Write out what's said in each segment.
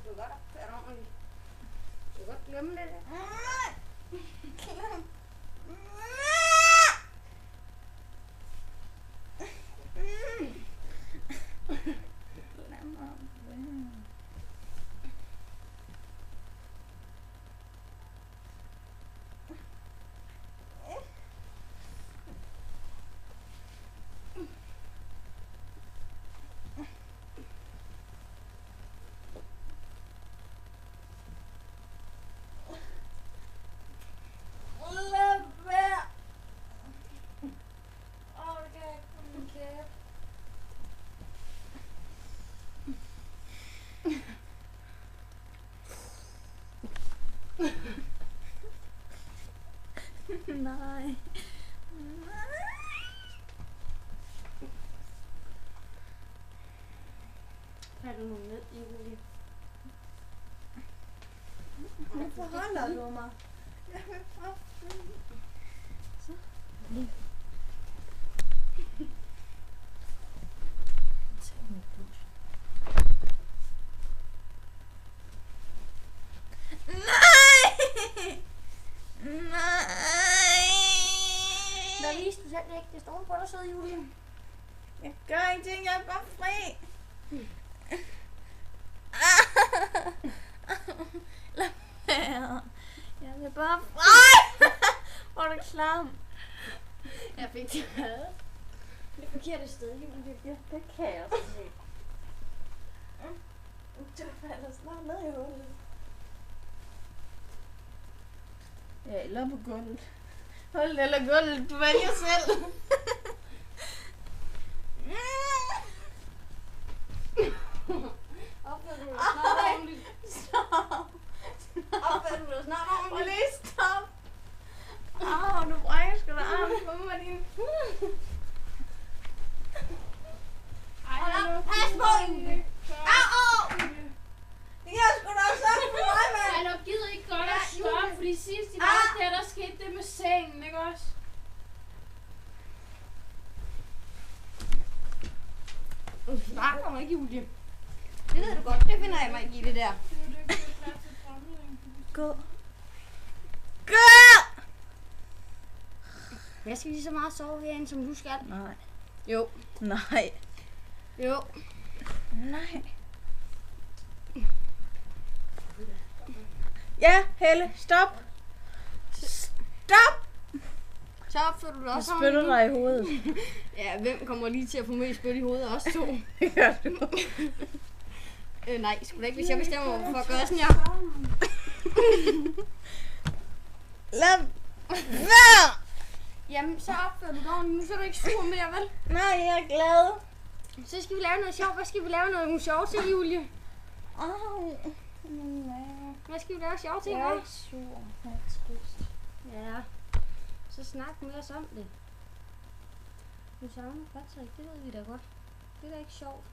du kan godt opføre dig ordentligt. Du kan godt glemme det der. Nej. Fald nu ned, Julie. Hvorfor holder du mig? Jeg vil bare så. Lige. Tag mit puls. Nej! Nej! Hvad viste du selv ikke? Det står på dig, søde Julie. Jeg gør ingenting, jeg er bare fri. Lad være. Jeg vil bare fri. Hvor er du klam. Jeg fik det med. Det forkerte sted, Julie. Ja, det kan jeg også se. Du falder snart ned i hullet. Ja, eller på gulvet. Hold eller gulvet, du vælger selv. Opfører du dig snart ordentligt? Stop. Opfører du dig snart Prøv ordentligt? lige stop. Du brækker sgu da armen på mig, din. Ej, pas på, Julie. Au! Det kan sgu da også sagt for mig, mand. Ej, du gider ikke godt at stoppe, fordi sidst i dag, der skete det med sengen, ikke også? Du snakker mig ikke, Julie. Det ved du godt, det finder jeg mig ikke i det der. Det er jo det, ikke klar til drømmen. Gå. Gå! Jeg skal lige så meget sove herinde, som du skal. Nej. Jo. Nej. Jo. Nej. Ja, Helle, stop. Stop! Så opfører du dig Jeg også spytter ordentligt. dig i hovedet. Ja, hvem kommer lige til at få mest spyt i hovedet af os to? Gør du? Nej, sgu da ikke, hvis jeg bestemmer mig for at gøre sådan her. Lad være! Jamen, så opfører du dig ordentligt. Nu så er du ikke sur mere, vel? Nej, jeg er glad. Så skal vi lave noget sjovt. Hvad skal vi lave noget sjovt til, Julie? Au. Hvad skal vi lave sjovt til, Jeg er hva'? ikke sur. Jeg er trist. Ja. Så snak med os om det. Du savner Patrick, det ved vi da godt. Det er da ikke sjovt.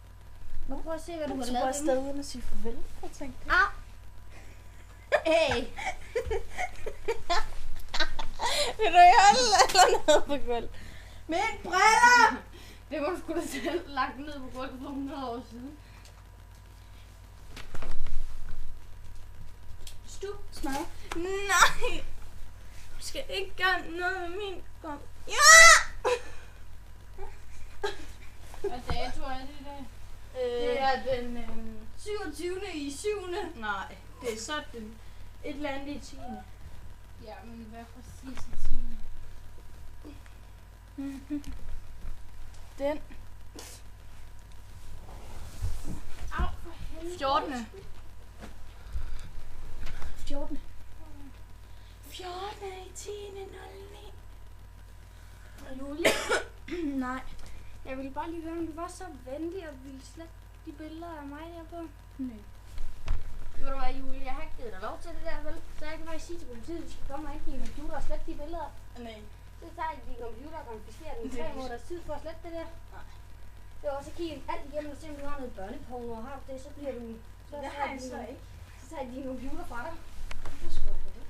Og prøv at se, hvad du har Jeg tog bare lavet. afsted uden at sige farvel. Jeg tænkte, Au! Hey! vil du ikke holde eller noget på gulvet? Mine briller! Det var du sgu da selv lagt ned på gulvet for 100 år siden. Stup, smag. Nej! Du skal ikke gøre noget med min kom. Ja! Hvad dato er det i dag? Det er den 27. i 7. Nej, det er sådan et eller andet i 10. Ja, men hvad præcis i timen? Den Au, for helvede. 14. 14. 14 i 10. 09. Julie, Nej. jeg ville bare lige høre, om du var så venlig og ville slette de billeder af mig der på. Nej. Ved du hvad, Julie, jeg har ikke givet dig lov til det der, vel? Så jeg kan faktisk sige til politiet, at du skal komme og hente din computer og slette de billeder. Nej. Så tager de din computer og konfiskerer den i Det er 3 måneders tid for at slette det der. Nej. Det var også at kigge alt igennem og se, om du har noget børneporno, og har du det, så bliver du... Så Det har tager jeg de- så ikke. Så tager de din computer fra dig, Hvorfor skulle jeg have det?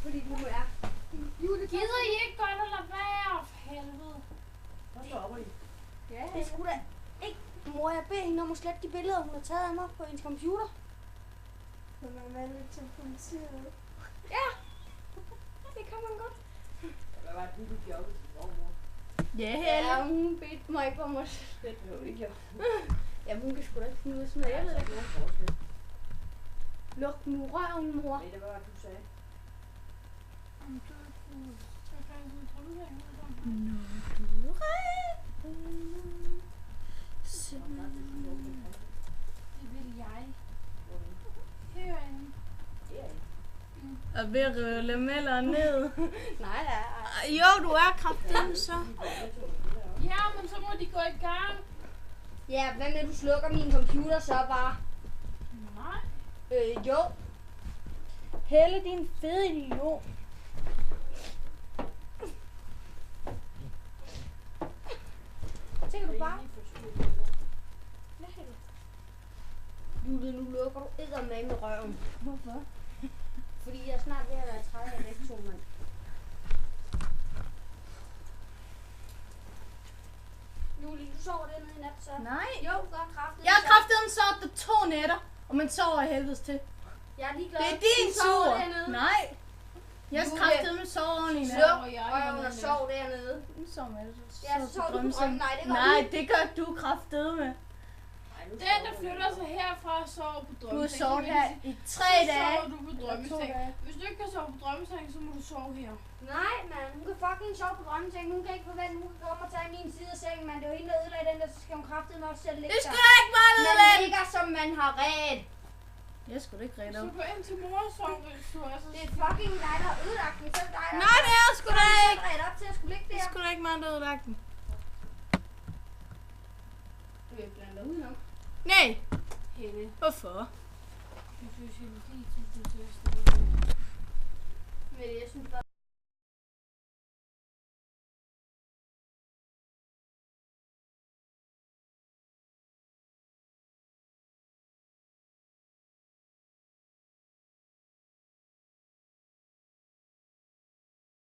fordi du er... Julie, Gider I ikke godt at lade være? For helvede. Hvor stopper I? Ja, det skulle da ikke... Mor, jeg beder hende om at slette de billeder, hun har taget af mig på hendes computer. Hun er meldt til politiet. Ja, det kan man godt. Hvad var det, du jobbede til mormor? Ja, Ja, hun bedte mig ikke om at Det blev ikke gjort. Jamen, hun kan sgu da ikke finde ud af sådan noget. Jeg ved ikke. nogen forskel. Luk nu røven, mor. Nej, det var, hvad du sagde. Det vil jeg. Herinde. Det er ikke. Og ved at rive lameller ned. Nej, nej. Jo, du er kraftigt så. Ja, men så må de gå i gang. Ja, hvad med, du slukker min computer så bare? Nej. Jo. Helle, din fede idiot. Tænker du bare? Jule, nu lukker du eddermame med røven. Hvorfor? Fordi jeg er snart ved at være træt af begge to, mand. Julie, du sover dernede i nat, så? Nej. Jo, du gør kraftigt. Jeg har kraftigt sovet der 2 nætter, og man sover i helvedes til. Jeg er ligeglad. Det er din Du sover tur. dernede. Nej. Jeg har Julie. kraftigt med sover ordentligt i nat. Sluk Og jeg røven og sov dernede. Nu sover man Ja, så sover du på drømmen. Nej, det gør Nej, du. det gør du kraftigt med. Den, der flytter sig herfra, sover på Du har drømmeseng. sovet Så her vil i 3 så dage. sover du på Eller 2 drømmeseng. dage. Hvis du ikke kan sove på drømmeseng, så må du sove her. Nej, mand. Hun kan fucking sove på drømmesengen. Hun kan ikke forvente, hun kan komme og tage min side af sengen, mand. Det er jo hende, der ødelagde den der, så skal hun kraftigt nok selv ligge Det der. skal da ikke bare Man noget ligger, som man har ret. Jeg skulle ikke rede Så op. gå ind til mor og sov, hvis du er så Det er fucking dig, der har ødelagt den. Så er det dig, der Nej, det er sgu da ikke. ret op til at skulle ligge Det der. skulle da ikke meget ødelagt den. Du er blandt dig udenom. Nej. Helle. Hvorfor? Jeg synes, Helle, det er til det bedste. Men jeg synes bare,